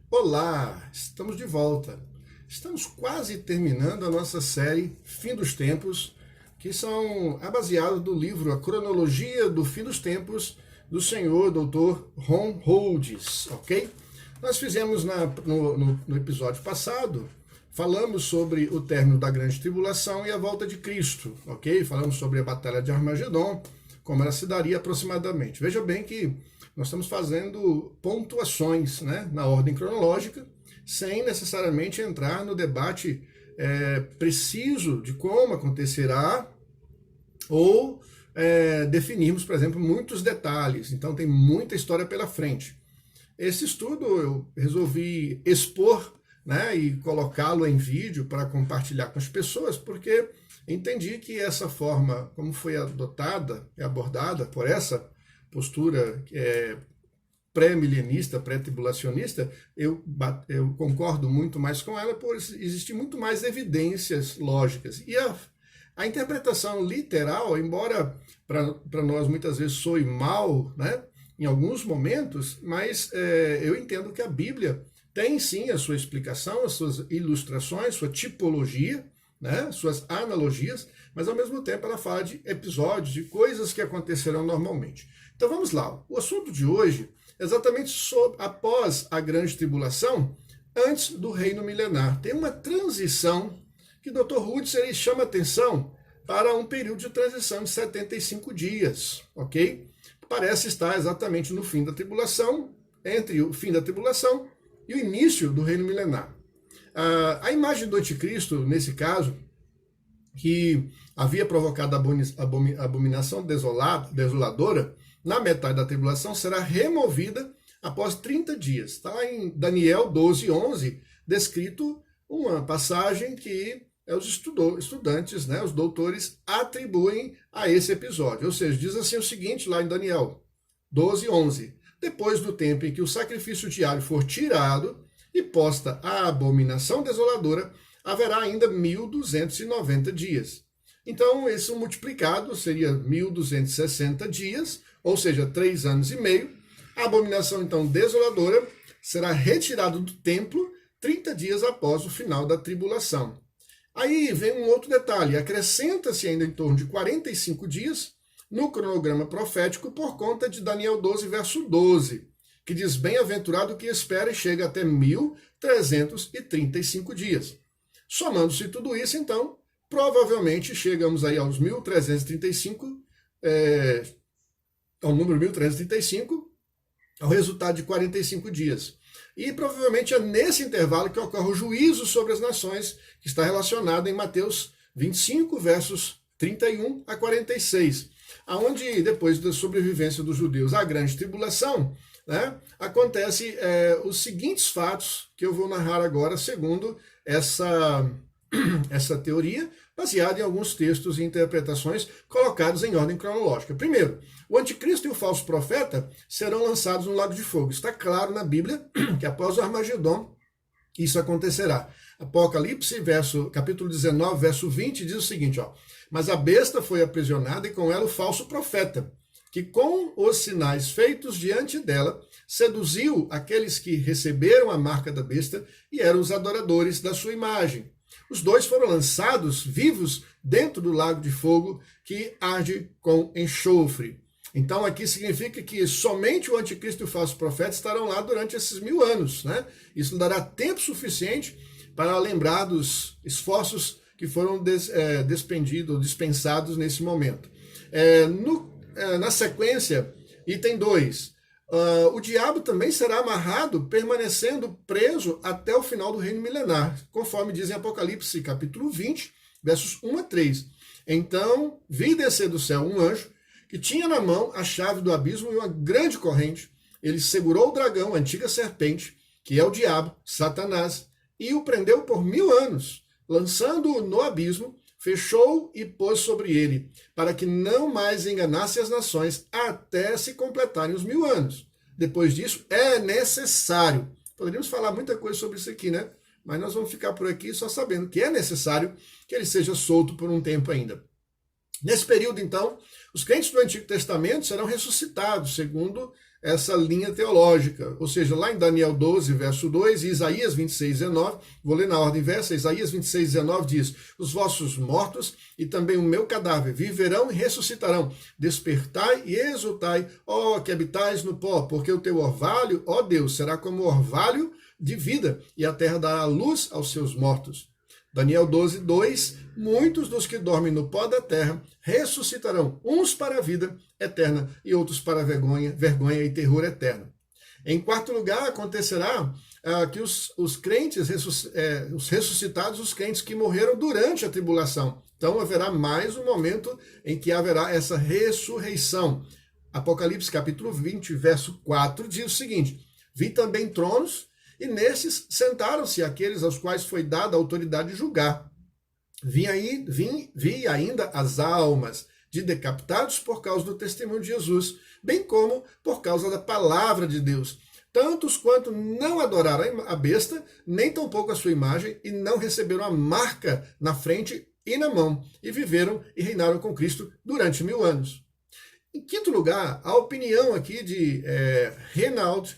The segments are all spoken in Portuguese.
Olá, estamos de volta. Estamos quase terminando a nossa série Fim dos Tempos, que é baseado do livro A Cronologia do Fim dos Tempos, do senhor Dr. Ron Rhodes, ok? Nós fizemos no episódio passado, falamos sobre o término da Grande Tribulação e a volta de Cristo, ok? Falamos sobre a Batalha de Armagedon, como ela se daria aproximadamente. Veja bem que nós estamos fazendo pontuações, né, na ordem cronológica, sem necessariamente entrar no debate preciso de como acontecerá ou definirmos, por exemplo, muitos detalhes. Então tem muita história pela frente. Esse estudo eu resolvi expor, né, e colocá-lo em vídeo para compartilhar com as pessoas, porque entendi que essa forma, como foi adotada e abordada por essa postura pré-milenista, pré-tribulacionista, eu concordo muito mais com ela por existir muito mais evidências lógicas. E a interpretação literal, embora para nós muitas vezes soe mal, né, em alguns momentos, mas eu entendo que a Bíblia tem sim a sua explicação, as suas ilustrações, sua tipologia, né, suas analogias, mas ao mesmo tempo ela fala de episódios, de coisas que acontecerão normalmente. Então vamos lá. O assunto de hoje é exatamente após a grande tribulação, antes do reino milenar. Tem uma transição que o Dr. Rhodes chama atenção para um período de transição de 75 dias, ok? Parece estar exatamente no fim da tribulação, entre o fim da tribulação e o início do reino milenar. A imagem do anticristo, nesse caso, que havia provocado a abominação desoladora, na metade da tribulação, será removida após 30 dias. Está lá em Daniel 12:11, descrito uma passagem que os estudantes, né, os doutores, atribuem a esse episódio. Ou seja, diz assim o seguinte lá em Daniel 12:11. Depois do tempo em que o sacrifício diário for tirado e posta a abominação desoladora, haverá ainda 1.290 dias. Então, isso multiplicado seria 1.260 dias, ou seja, 3 anos e meio. A abominação, então, desoladora será retirada do templo 30 dias após o final da tribulação. Aí vem um outro detalhe, acrescenta-se ainda em torno de 45 dias no cronograma profético por conta de Daniel 12, verso 12, que diz: bem-aventurado o que espera e chega até 1.335 dias. Somando-se tudo isso, então, provavelmente chegamos aí aos 1.335, ao número 1.335, ao resultado de 45 dias. E provavelmente é nesse intervalo que ocorre o juízo sobre as nações, que está relacionado em Mateus 25, versos 31 a 46, aonde depois da sobrevivência dos judeus à grande tribulação, né, acontece os seguintes fatos que eu vou narrar agora, segundo essa teoria, baseada em alguns textos e interpretações colocados em ordem cronológica. Primeiro, o anticristo e o falso profeta serão lançados no lago de fogo. Está claro na Bíblia que após o Armagedon isso acontecerá. Apocalipse, capítulo 19, verso 20, diz o seguinte, ó: mas a besta foi aprisionada e com ela o falso profeta, que com os sinais feitos diante dela, seduziu aqueles que receberam a marca da besta e eram os adoradores da sua imagem. Os dois foram lançados vivos dentro do lago de fogo que arde com enxofre. Então aqui significa que somente o anticristo e o falso profeta estarão lá durante esses 1000 anos, né? Isso dará tempo suficiente para lembrar dos esforços que foram dispensados nesse momento. Na sequência, item 2, o diabo também será amarrado, permanecendo preso até o final do reino milenar, conforme diz em Apocalipse, capítulo 20, versos 1 a 3. Então, vi descer do céu um anjo, que tinha na mão a chave do abismo e uma grande corrente. Ele segurou o dragão, a antiga serpente, que é o diabo, Satanás, e o prendeu por 1000 anos, lançando-o no abismo, fechou e pôs sobre ele, para que não mais enganasse as nações até se completarem os 1000 anos. Depois disso, é necessário. Poderíamos falar muita coisa sobre isso aqui, né? Mas nós vamos ficar por aqui só sabendo que é necessário que ele seja solto por um tempo ainda. Nesse período, então, os crentes do Antigo Testamento serão ressuscitados, segundo essa linha teológica. Ou seja, lá em Daniel 12, verso 2, e Isaías 26, 19, vou ler na ordem inversa, Isaías 26, 19 diz: os vossos mortos e também o meu cadáver viverão e ressuscitarão. Despertai e exultai, ó que habitais no pó, porque o teu orvalho, ó Deus, será como orvalho de vida, e a terra dará luz aos seus mortos. Daniel 12, 2, muitos dos que dormem no pó da terra ressuscitarão, uns para a vida eterna e outros para a vergonha e terror eterno. Em quarto lugar, acontecerá que os crentes, os ressuscitados, os crentes que morreram durante a tribulação. Então haverá mais um momento em que haverá essa ressurreição. Apocalipse capítulo 20, verso 4, diz o seguinte: vi também tronos, e nesses sentaram-se aqueles aos quais foi dada a autoridade de julgar. Vi ainda as almas de decapitados por causa do testemunho de Jesus, bem como por causa da palavra de Deus. Tantos quanto não adoraram a besta, nem tampouco a sua imagem, e não receberam a marca na frente e na mão, e viveram e reinaram com Cristo durante 1000 anos. Em quinto lugar, a opinião aqui de Reinhard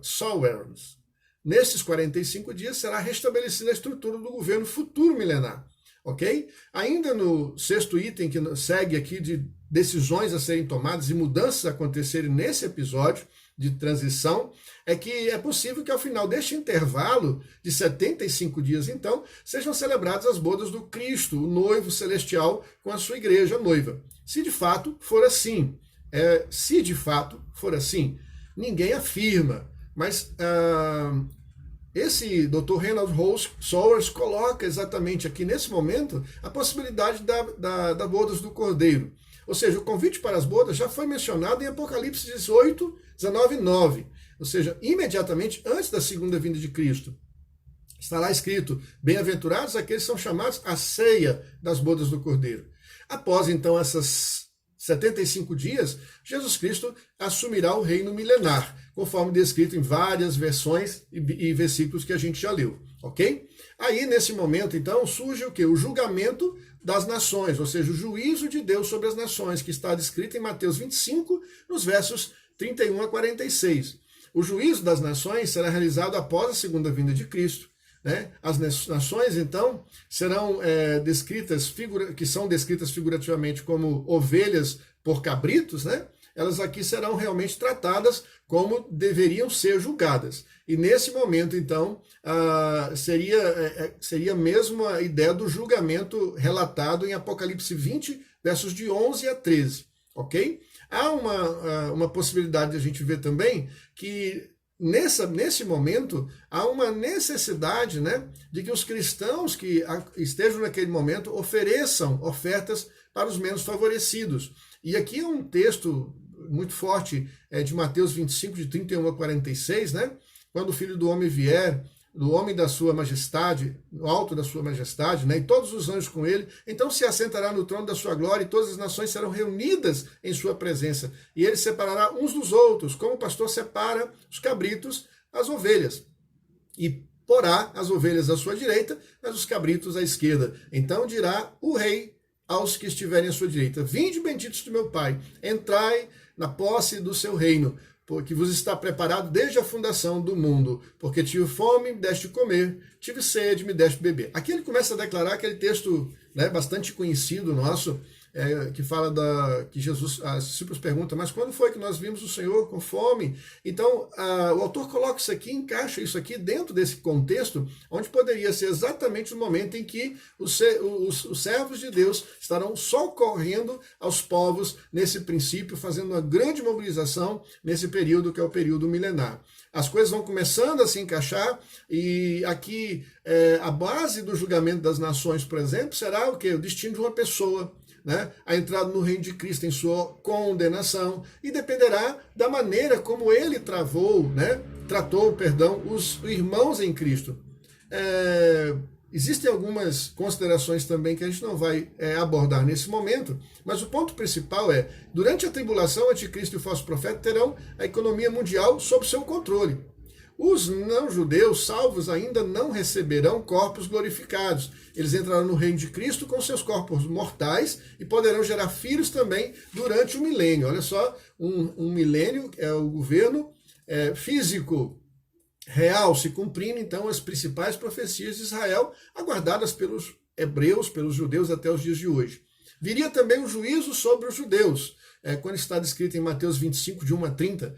Sauerns. Nesses 45 dias será restabelecida a estrutura do governo futuro milenar. Ok? Ainda no sexto item que segue aqui de decisões a serem tomadas e mudanças a acontecerem nesse episódio de transição, é que é possível que ao final deste intervalo de 75 dias, então, sejam celebradas as bodas do Cristo, o noivo celestial, com a sua igreja noiva. Se de fato for assim, ninguém afirma, mas esse Dr. Reinhard Sauerns coloca exatamente aqui nesse momento a possibilidade da bodas do Cordeiro. Ou seja, o convite para as bodas já foi mencionado em Apocalipse 18, 19 e 9. Ou seja, imediatamente antes da segunda vinda de Cristo. Está lá escrito: bem-aventurados aqueles que são chamados à ceia das bodas do Cordeiro. Após então essas 75 dias, Jesus Cristo assumirá o reino milenar, conforme descrito em várias versões e versículos que a gente já leu, ok? Aí, nesse momento, então, surge o quê? O julgamento das nações, ou seja, o juízo de Deus sobre as nações, que está descrito em Mateus 25, nos versos 31 a 46. O juízo das nações será realizado após a segunda vinda de Cristo. Né? As nações, então, serão que são descritas figurativamente como ovelhas por cabritos, né? Elas aqui serão realmente tratadas como deveriam ser julgadas. E nesse momento, então, seria mesmo a ideia do julgamento relatado em Apocalipse 20, versos de 11 a 13, ok? Há uma possibilidade de a gente ver também que nesse momento, há uma necessidade, né, de que os cristãos que estejam naquele momento ofereçam ofertas para os menos favorecidos. E aqui é um texto muito forte de Mateus 25, de 31 a 46, né? Quando o Filho do Homem vier, do homem da sua majestade, no alto da sua majestade, né, e todos os anjos com ele, então se assentará no trono da sua glória e todas as nações serão reunidas em sua presença. E ele separará uns dos outros, como o pastor separa os cabritos das ovelhas. E porá as ovelhas à sua direita, mas os cabritos à esquerda. Então dirá o rei aos que estiverem à sua direita: vinde, benditos do meu Pai, entrai na posse do seu reino, porque vos está preparado desde a fundação do mundo, porque tive fome, me deste comer, tive sede, me deste beber. Aqui ele começa a declarar aquele texto, né, bastante conhecido nosso, que fala que Jesus, os discípulos perguntam: mas quando foi que nós vimos o Senhor com fome? Então, o autor coloca isso aqui, encaixa isso aqui dentro desse contexto, onde poderia ser exatamente o momento em que os servos de Deus estarão socorrendo aos povos nesse princípio, fazendo uma grande mobilização nesse período que é o período milenar. As coisas vão começando a se encaixar, e aqui a base do julgamento das nações, por exemplo, será o quê? O destino de uma pessoa, né? A entrada no reino de Cristo em sua condenação, e dependerá da maneira como ele tratou os irmãos em Cristo. Existem algumas considerações também que a gente não vai abordar nesse momento, mas o ponto principal é: durante a tribulação, o anticristo e o falso profeta terão a economia mundial sob seu controle. Os não-judeus salvos ainda não receberão corpos glorificados. Eles entrarão no reino de Cristo com seus corpos mortais e poderão gerar filhos também durante o milênio. Olha só, um milênio é o governo físico real, se cumprindo então as principais profecias de Israel, aguardadas pelos hebreus, pelos judeus até os dias de hoje. Viria também o juízo sobre os judeus, quando está descrito em Mateus 25, de 1 a 30,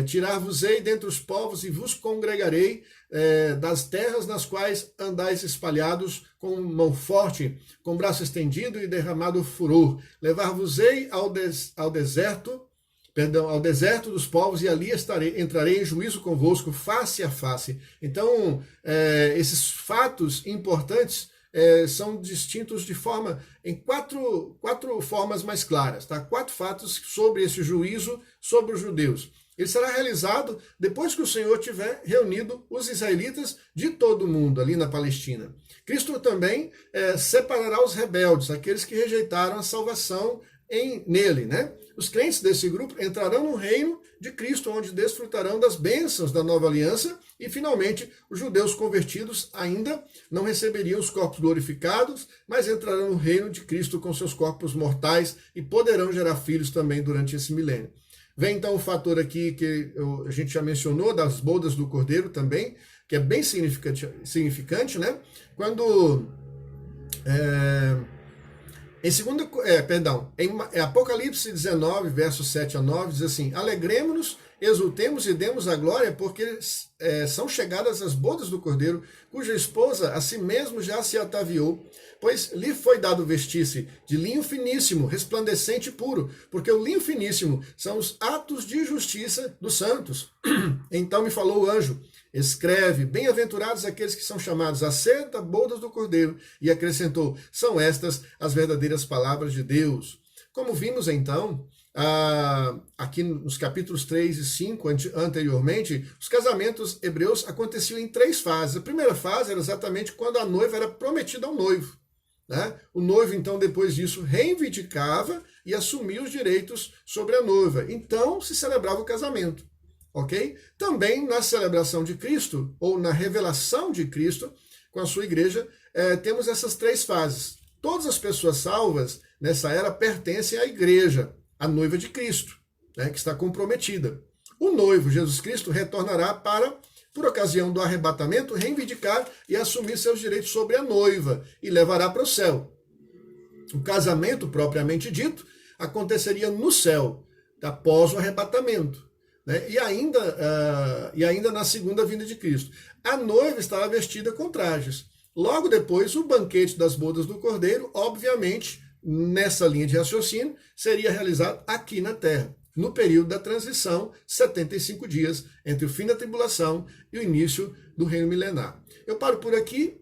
tirar-vos-ei dentre os povos e vos congregarei das terras nas quais andais espalhados com mão forte, com braço estendido e derramado furor. Levar-vos-ei ao deserto dos povos, e ali entrarei em juízo convosco face a face. Então, esses fatos importantes são distintos em quatro formas mais claras, tá? 4 fatos sobre esse juízo sobre os judeus. Ele será realizado depois que o Senhor tiver reunido os israelitas de todo o mundo ali na Palestina. Cristo também separará os rebeldes, aqueles que rejeitaram a salvação nele, né? Os crentes desse grupo entrarão no reino de Cristo, onde desfrutarão das bênçãos da nova aliança, e finalmente os judeus convertidos ainda não receberiam os corpos glorificados, mas entrarão no reino de Cristo com seus corpos mortais e poderão gerar filhos também durante esse milênio. Vem então o fator aqui que a gente já mencionou, das bodas do Cordeiro também, que é bem significante, né? Quando em Apocalipse 19, versos 7 a 9, diz assim: alegremos-nos, exultemos e demos a glória, porque são chegadas as bodas do Cordeiro, cuja esposa a si mesmo já se ataviou, pois lhe foi dado vestir-se de linho finíssimo, resplandecente e puro, porque o linho finíssimo são os atos de justiça dos santos. Então me falou o anjo: escreve, bem-aventurados aqueles que são chamados a ser da bodas do Cordeiro, e acrescentou: são estas as verdadeiras palavras de Deus. Como vimos então, aqui nos capítulos 3 e 5 anteriormente, os casamentos hebreus aconteciam em 3 fases. A primeira fase era exatamente quando a noiva era prometida ao noivo, né? O noivo, então, depois disso, reivindicava e assumia os direitos sobre a noiva. Então, se celebrava o casamento. Ok? Também na celebração de Cristo, ou na revelação de Cristo com a sua igreja, temos essas 3 fases. Todas as pessoas salvas nessa era pertencem à igreja, a noiva de Cristo, né, que está comprometida. O noivo, Jesus Cristo, retornará para, por ocasião do arrebatamento, reivindicar e assumir seus direitos sobre a noiva e levará para o céu. O casamento, propriamente dito, aconteceria no céu, após o arrebatamento, né, e ainda na segunda vinda de Cristo. A noiva estará vestida com trajes. Logo depois, o banquete das bodas do Cordeiro, obviamente, nessa linha de raciocínio, seria realizado aqui na Terra, no período da transição, 75 dias, entre o fim da tribulação e o início do reino milenar. Eu paro por aqui.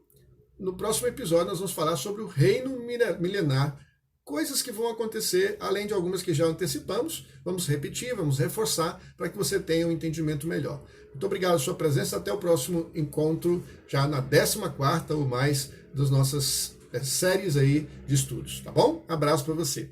No próximo episódio nós vamos falar sobre o reino milenar, coisas que vão acontecer, além de algumas que já antecipamos. Vamos repetir, vamos reforçar, para que você tenha um entendimento melhor. Muito obrigado pela sua presença. Até o próximo encontro, já na 14ª ou mais das nossas séries aí de estudos, tá bom? Abraço para você.